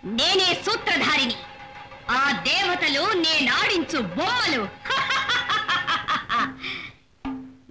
నేనే సూత్రధారిని. ఆ దేవతలు నేనాడించు బొమ్మలు.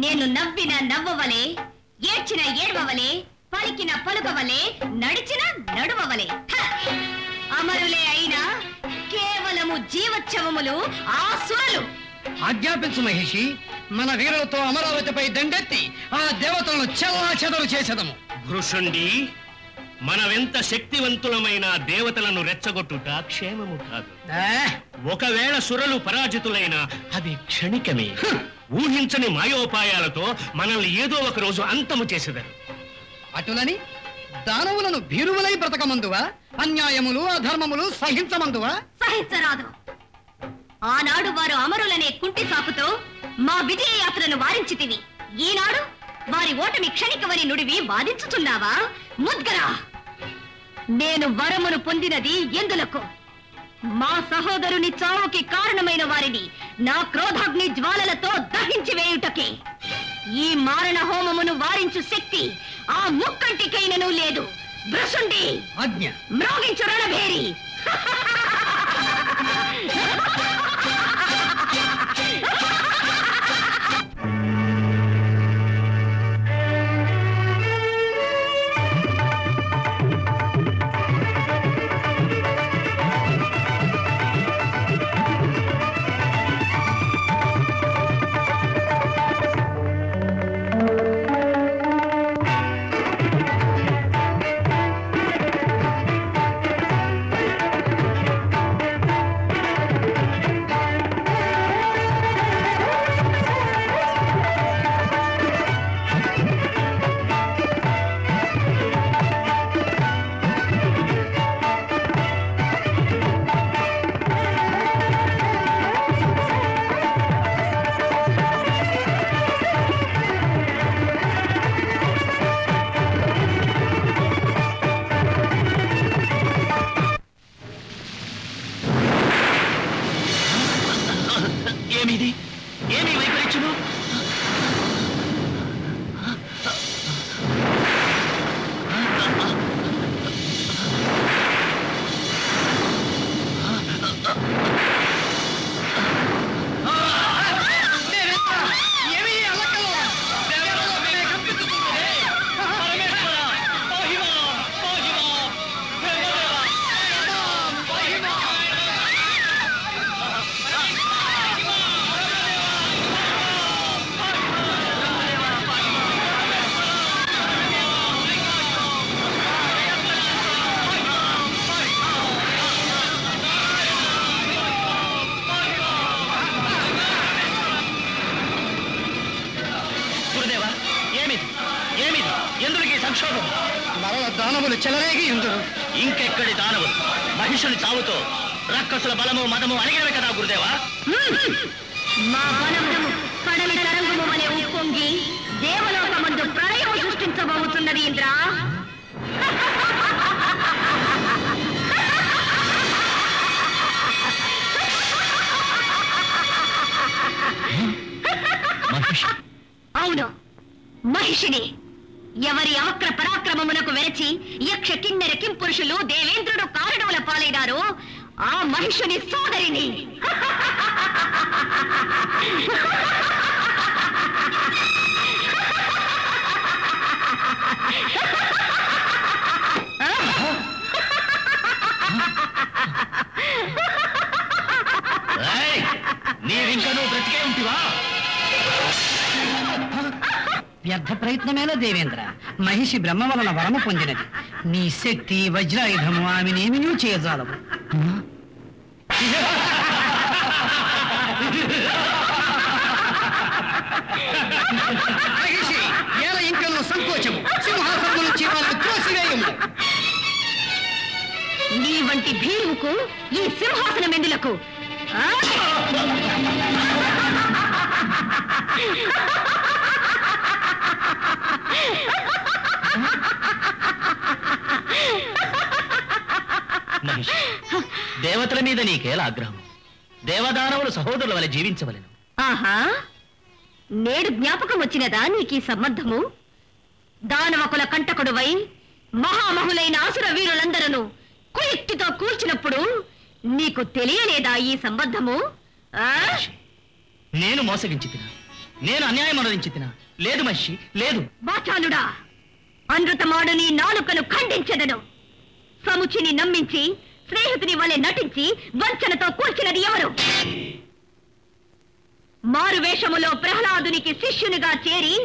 నేను నవ్విన నవ్వవలే, ఏడ్చిన ఏడ్వవలే, పలికిన పలుకవలే, నడిచిన నడువవలే. అమరులే అయినా కేవలము జీవోత్సవములు ఆసురులు. ఆజ్ఞాపించు మహిషి, మన వీరులతో అమరావతిపై దండెత్తి ఆ దేవతలను చెల్లాచెదరు చేసేదము. భృషుండి, మనవెంత శక్తివంతులమైన దేవతలను రెచ్చగొట్టుట క్షేమము కాదు. ఒకవేళ సురలు పరాజితులైన అది క్షణికమే. ఊహించని మాయోపాయాలతో మనల్ని ఏదో ఒక రోజు అంతము చేసేదారు. అటులని దానవులను భీరువులై బ్రతకమందువా? అన్యాయములు అధర్మములు సహించమందువా? సహించరాదు. ఆనాడు వారు అమరులనే కుంటి సాకుతో మా విజయ యాత్రను వారించితివి. ఈనాడు వారి ఓటమి క్షణికమని నుడివి వాదించుతున్నావా? ముద్గరా, నేను వరమును పొందినది ఎందులకు? మా సహోదరుని చావుకి కారణమైన వారిని నా క్రోధాగ్ని జ్వాలలతో దహించి వేయుటకే. ఈ మారణ హోమమును వారించు శక్తి ఆ ముక్కంటికైనను లేదు. భృషుండి, ఆజ్ఞ. మ్రోగించు రణభేరి. దానవులు చెలరేగి ఎందురు. ఇంకెక్కడి దానవులు? మహిషుని చావుతో రాక్షసుల బలము మదము అణిగినవి కదా గురుదేవా. మా బలము కడలి తరంగము వలె ఉప్పొంగి దేవలోకమందు ప్రళయం సృష్టించబోతున్నది ఇంద్ర. అవును, మహిషిని. ఎవరి అవక్ర పరాక్రమమునకు వెరచి యక్ష కిన్నెర కింపురుషులు దేవేంద్రుడు కారణముల పాలైనారో ఆ మహిషుని సోదరిని. నీవింకా నువ్వు బ్రతికే ఉంటివా? వ్యర్థ ప్రయత్నమేలా దేవేంద్ర. మహిషి బ్రహ్మ వలన వరము పొందినది. నీ శక్తి వజ్రాయుధము ఆమెనేమి నువ్వు చేయజాలవు. మహిషి ఏల ఇంకను సంకోచము, సింహాసనము నుంచి వాళ్ళను త్రోసివేయము. నీ వంటి భీరువుకు ఈ సింహాసనం ఎందులకు? మహిషి, దేవతల మీద నీకేలా ఆగ్రహం? దేవదానవులు సహోదరుల వలె జీవించవలెను. ఆహా, నేడు జ్ఞాపకం వచ్చినదా నీకీ సంబంధము? దానవకుల కంటకుడువై మహామహులైన ఆసుర వీరులందరూ కుయుక్తితో కూల్చినప్పుడు నీకు తెలియలేదా ఈ సంబంధము? నేను మోసగించి తినా, నేను అన్యాయం అనురించి తినా. లేదు మహిషి, లేదు. బాచాలుడా, అనృతమాడు నీ నాలుకను ఖండించెదను. సముచిని నమ్మించి స్నేహితుని వలె నటించి వంచనతో కూల్చినది ఎవరు? మారు వేషములో ప్రహ్లాదునికి శిష్యునిగా చేరి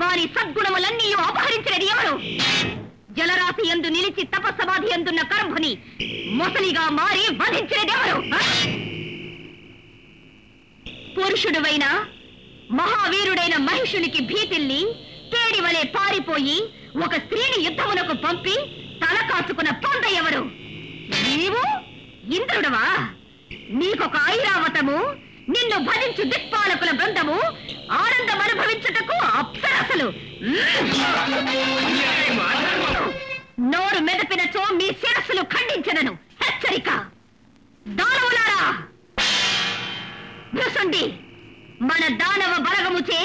వారి సద్గుణములన్నీ అపహరించినది ఎవరు? జలరాశి యందు నిలిచి తపస్సమాధి అందున్న కరంభుని మొసలిగా మారి వధించినదెవరు? పురుషుడువైన మహావీరుడైన మహిషునికి భీతిల్లి తేడి వలె పారిపోయి ఒక స్త్రీని యుద్ధమునకు పంపి తల కాచుకున్న పొంద ఎవరు? నీవు ఇంద్రుడవా? నీకొక ఐరావతము, నిన్ను భరించు దిక్పాలకుల బృందము, ఆనందం అనుభవించుటకు అప్సరసలు. నోరు మెదపినచో మీ శిరస్సులు ఖండించదను. హెచ్చరిక. దానవులారా, భృశుండి, మన దానవ బలగముచే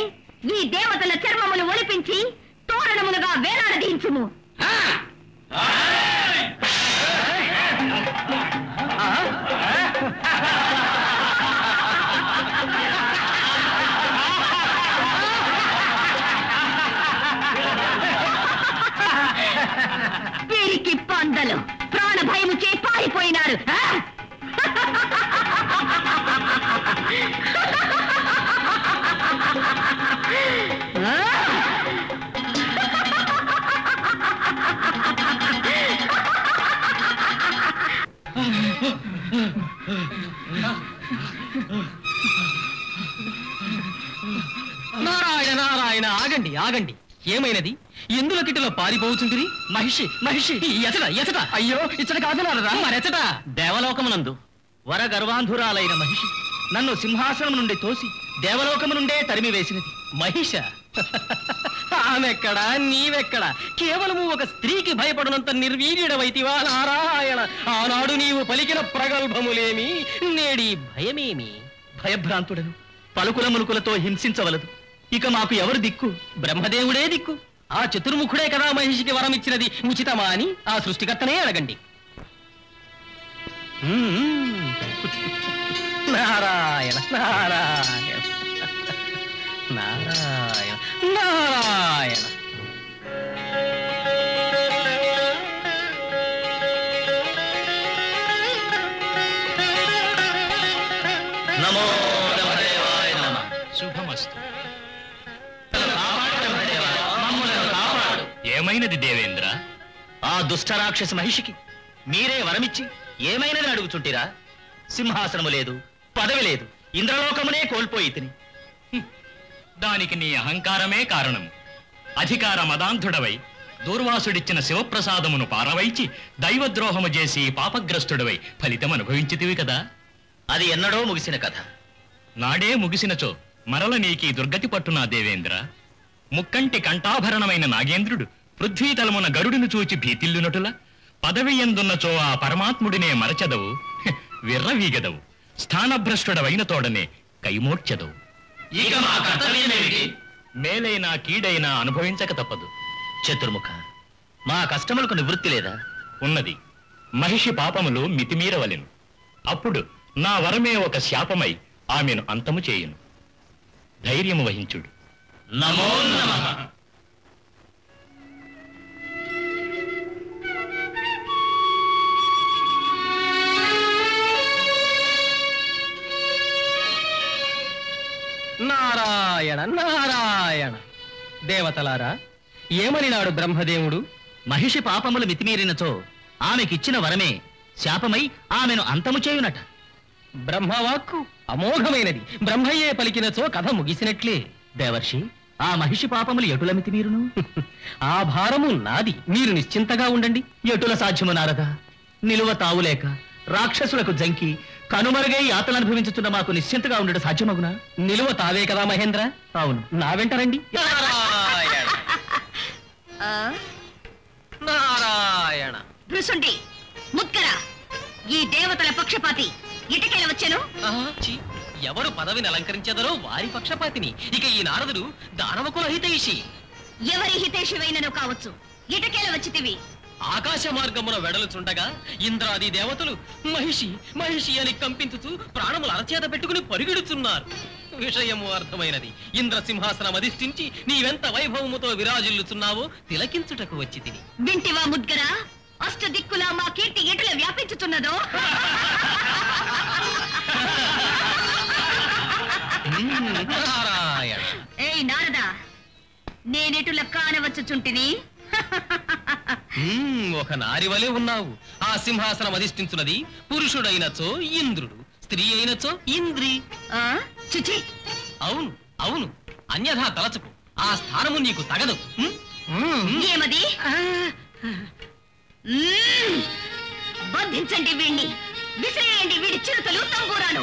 ఈ దేవతల చర్మములు ఒలిపించి తోరణములుగా వేలాడదీయించుము. వీరికి పందలు ప్రాణ భయము చే పారిపోయినారు. నారాయణ నారాయణ, ఆగండి ఆగండి. ఏమైనది? ఎందులో కిటిలో పారిపోతుంటిరి? మహిషి మహిషి, ఎచట ఎచట. అయ్యో, ఇచ్చట కాదులారా, మరెచట. దేవలోకమునందు వర గర్వాంధురాలైన మహిషి నన్ను సింహాసనం నుండి తోసి దేవలోకము నుండే తరిమి వేసినది. మహిష? ఆమెక్కడా, నీవెక్కడా? కేవలము ఒక స్త్రీకి భయపడినంత నిర్వీర్యుడవైతివా నారాయణ? ఆనాడు నీవు పలికిన ప్రగల్భములేమి, నేడి భయమేమి? భయభ్రాంతుడను, పలుకుల ములుకులతో హింసించవలదు. ఇక మాకు ఎవరు దిక్కు? బ్రహ్మదేవుడే దిక్కు. ఆ చతుర్ముఖుడే కదా మహిషికి వరం ఇచ్చినది. ఉచితమా అని ఆ సృష్టికర్తనే అడగండి. నారాయణ నారాయణ నారాయణ నారాయణ. నమో బ్రహ్మదేవాయ నమః. శుభమస్తు. ఏమైనది దేవేంద్ర? ఆ దుష్ట రాక్షస మహిషికి మీరే వరమిచ్చి ఏమైనది అడుగుచుంటిరా? సింహాసనము లేదు, పదవి లేదు, ఇంద్రలోకమునే కోల్పోయి తిని. దానికి నీ అహంకారమే కారణము. అధికార మదాంధుడవై దూర్వాసుడిచ్చిన శివప్రసాదమును పారవైచి దైవద్రోహము చేసి పాపగ్రస్తుడవై ఫలితం అనుభవించితివి కదా. అది ఎన్నడో ముగిసిన కథ. నాడే ముగిసినచో మరల నీకీ దుర్గతి పట్టునా దేవేంద్ర. ముక్కంటి కంఠాభరణమైన నాగేంద్రుడు పృథ్వీతలమున గరుడును చూచి భీతిల్లునటుల పదవి ఎందున్నచో ఆ పరమాత్ముడినే మరచెదవు, విర్రవీగదవు. స్థానభ్రష్టుడవైన తోడనే కైమోడ్చెదవు. ఇక మా కర్తవ్యమేమిటి? మేలైనా కీడైనా అనుభవించక తప్పదు. చతుర్ముఖ, మా కష్టములకు నివృత్తి లేదా? ఉన్నది. మహిషి పాపములు మితిమీరవలెను. అప్పుడు నా వరమే ఒక శాపమై ఆమెను అంతము చేయును. ధైర్యము వహించుడు. నమో నమః. నారాయణ నారాయణ. దేవతలారా, ఏమనినాడు బ్రహ్మదేవుడు? మహిషి పాపములు మితిమీరినచో ఆమెకిచ్చిన వరమే శాపమై ఆమెను అంతము చేయునట. బ్రహ్మవాక్కు అమోఘమైనది. బ్రహ్మయ్యే పలికినచో కథ ముగిసినట్లే. దేవర్షి, ఆ మహిషి పాపములు ఎటుల మితిమీరును? ఆ భారము నాది, మీరు నిశ్చింతగా ఉండండి. ఎటుల సాధ్యము నారదా? నిలువ తావులేక రాక్షసులకు జంకి కనుమరుగై యాతలు అనుభవించుతున్న మాకు నిశ్చింతగా ఉండడం సాధ్యమగునా? నిలువ తావే కదా మహేంద్ర. అవును. నా వెంట రండి. నారాయణ నారాయణ. భృశుండి, ముత్కర, ఈ దేవతల పక్షపాతి ఇటకెల వచ్చెను. ఎవరు పదవిని అలంకరించెదరో వారి పక్షపాతిని. ఇక ఈ నారదుడు దానవకుల హితైషి. ఎవరి హితేషివైనను కావచ్చు, ఇటకెల వచ్చితివి. ఆకాశ మార్గమున వెడలుచుండగా ఇంద్రాది దేవతలు మహిషి మహిషి అని కంపించుచు ప్రాణములు అరచేత పెట్టుకుని పరిగెడుచున్నారు. విషయము అర్థమైనది. ఇంద్రసింహాసనం అధిష్ఠించి నీవెంత వైభవముతో విరాజిల్లుచున్నావో తిలకించుటకు వచ్చి తిని. వింటివా ముద్గరా, అష్ట దిక్కులా మా కీర్తి ఎటుల వ్యాపించుతున్నదో. నారాయణ. ఏయ్ నారదా, నేనెటుల కానవచ్చుచుంటిని? ఒక నారివలే ఉన్నావు. ఆ సింహాసనం అధిష్ఠించున్నది పురుషుడైనచో ఇంద్రుడు, స్త్రీ అయినచో ఇంద్రి. చిచి, అవును అవును, అన్యథా తలచుకు. ఆ స్థానము నీకు తగదు. ఏమది? బంధించండి వీణ్ణి, విసిరేయండి వీడి చిరుతలు తంబూరాలు.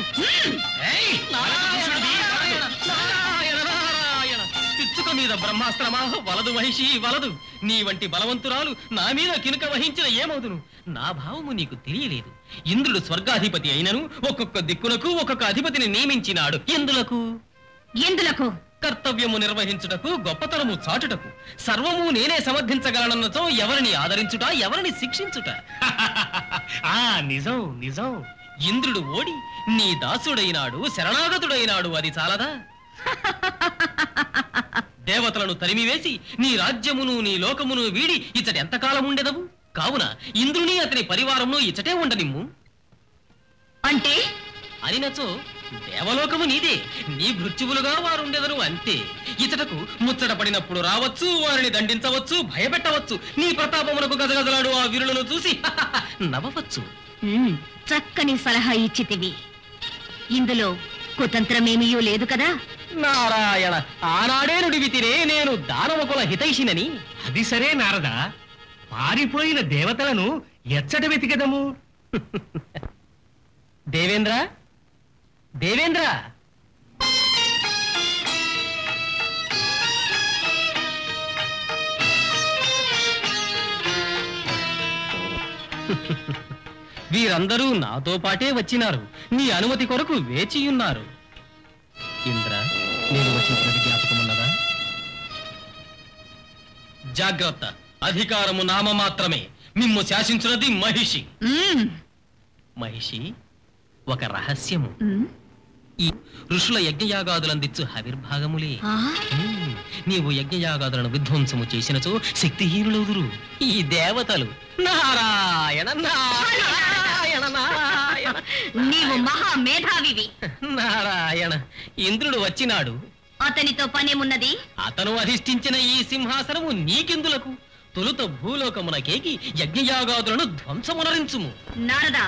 పిచ్చుక మీద బ్రహ్మాస్త్రమా? వలదు మహిషి వలదు. నీ వంటి బలవంతురాలు నా మీద కినుక వహించిన ఏమవుదును? నా భావము నీకు తెలియలేదు. ఇంద్రుడు స్వర్గాధిపతి అయినను ఒక్కొక్క దిక్కులకు ఒక్కొక్క అధిపతిని నియమించినాడు. ఎందులకు? కర్తవ్యము నిర్వహించుటకు, గొప్పతనము చాటుటకు. సర్వము నేనే సమర్థించగలనన్నతో ఎవరిని ఆదరించుట, ఎవరిని శిక్షించుట. నిజం నిజం. ఇంద్రుడు ఓడి నీ దాసుడైనాడు, శరణాగతుడైనాడు. అది చాలదా? దేవతలను తరిమివేసి నీ రాజ్యమును నీ లోకమును వీడి ఇచ్చట ఎంతకాలం ఉండెదవు? కావున ఇంద్రుని అతని పరివారమును ఇచ్చటే ఉండనిమ్ము. అంటే అనినచో దేవలోకము నీదే, నీ భృత్యువులుగా వారుండెదరు అంతే. ఇతటకు ముచ్చట పడినప్పుడు రావచ్చు, వారిని దండించవచ్చు, భయపెట్టవచ్చు. నీ ప్రతాపమునకు గజగజలాడు ఆ వీరులను చూసి నవ్వవచ్చు. చక్కని సలహా ఇచ్చితివి. ఇందులో కుతంత్రమేమీయూ లేదు కదా? నారాయణ, ఆనాడే నుడివితిరే నేను దానవకుల హితైషినని. అది సరే నారద, పారిపోయిన దేవతలను ఎచ్చట వెతికెదము? దేవేంద్ర, దేవేంద్ర, వీరందరూ నాతో పాటే వచ్చినారు. నీ అనుమతి కొరకు వేచియున్నారు. ఇంద్ర, నేను వచ్చినది జ్ఞాపకమున్నదా? జాగ్రత్త, అధికారము నామ మాత్రమే. మిమ్ము శాసించున్నది మహిషి. మహిషి, ఒక రహస్యము. ఈ ఋషుల యజ్ఞయాగాదులందిచ్చు హవిర్భాగములే. నీవు యజ్ఞయాగాదులను విధ్వంసము చేసినచో శక్తిహీనులవుదురు ఈ దేవతలు. నారాయణ నారాయణ నారాయణ. నీవు మహా మేధావివి. నారాయణ, ఇంద్రుడు వచ్చినాడు. అతనితో పనేమున్నది? అతను అధిష్ఠించిన ఈ సింహాసనము నీకెందులకు? తొలుత భూలోకమునకేకి యజ్ఞయాగాదులను ధ్వంసమునరించుము. నారదా,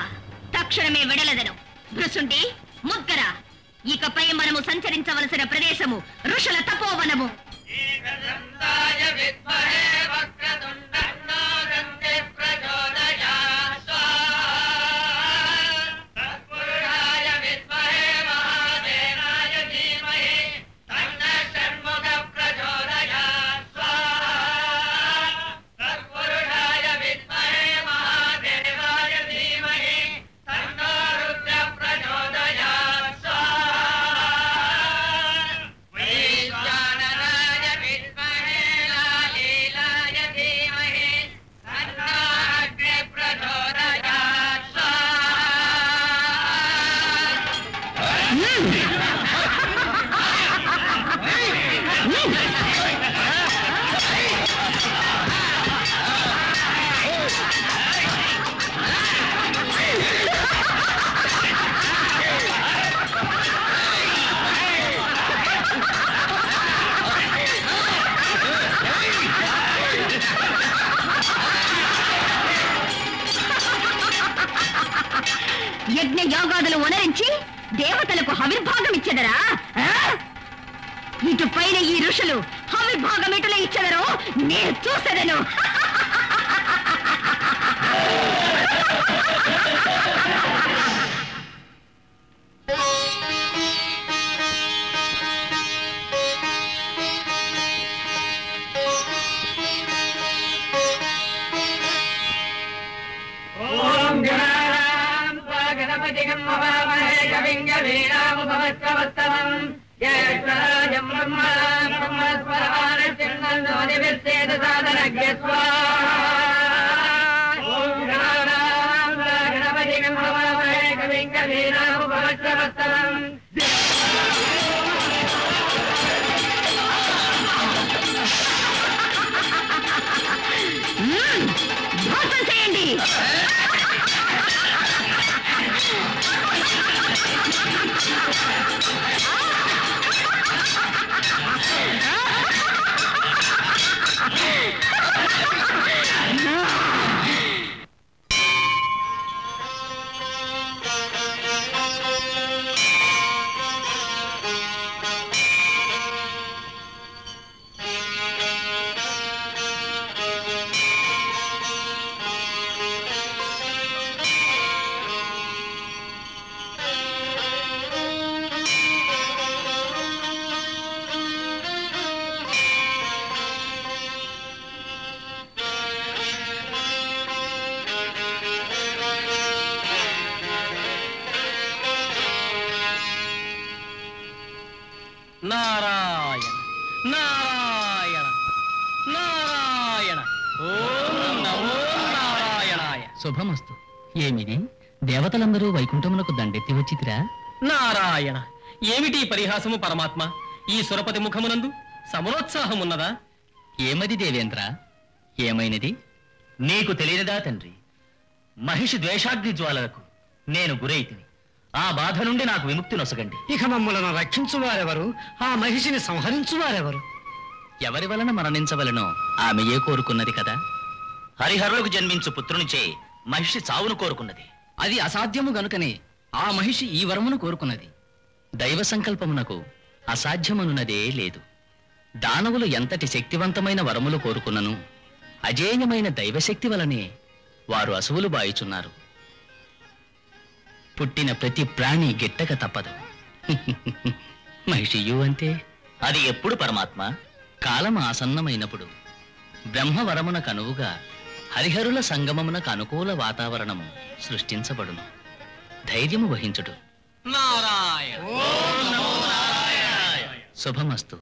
తక్షణమే వెడలదను. భృశుండి, ముద్గర, ఇకపై మనము సంచరించవలసిన ప్రదేశము ఋషుల తపోవనము. యజ్ఞ యాగాదులు వనరించి దేవతలకు హవిర్భాగం ఇచ్చెదరా? ఇటు పైన ఈ ఋషులు హవిర్భాగం ఎటుల ఇచ్చెదరో నేను చూసేదను. బ్రహ్మ మోసం చేయండి. నారాయణ నారాయణ నారాయణ ఓం నమో నారాయణాయ. శుభమస్తు. ఏమిది దేవతలందరూ వైకుంఠమునకు దండెత్తి వచ్చితిరా? నారాయణ, ఏమిటి పరిహాసము పరమాత్మ? ఈ సురపతి ముఖమునందు సమరోత్సాహమున్నదా? ఏమది దేవేంద్ర? ఏమైనది? నీకు తెలియదా తండ్రి? మహిషి ద్వేషాగ్ని జ్వాలలకు నేను గురైతిని. ఆ బాధ నుండి నాకు విముక్తి నొసగండి. ఇక మమ్ములను రక్షించువారెవరు? ఆ మహిషిని సంహరించువారెవరు? ఎవరి వలన మరణించవలనో ఆమెయే కోరుకున్నది కదా. హరిహరులకు జన్మించు పుత్రునిచే మహిషి చావును కోరుకున్నది. అది అసాధ్యము గనుకనే ఆ మహిషి ఈ వరమును కోరుకున్నది. దైవ సంకల్పమునకు అసాధ్యమనున్నదే లేదు. దానవులు ఎంతటి శక్తివంతమైన వరములు కోరుకున్నను అజేయమైన దైవశక్తి వలనే వారు అసువులు బాయుచున్నారు. పుట్టిన ప్రతి ప్రాణి గిట్టక తప్పదు. మహిషియు అంతే. అది ఎప్పుడు పరమాత్మ? కాలం ఆసన్నమైనప్పుడు బ్రహ్మవరమున కనువుగా హరిహరుల సంగమమునకు అనుకూల వాతావరణము సృష్టించబడును. ధైర్యము వహించుడు. నారాయణ శుభమస్తు.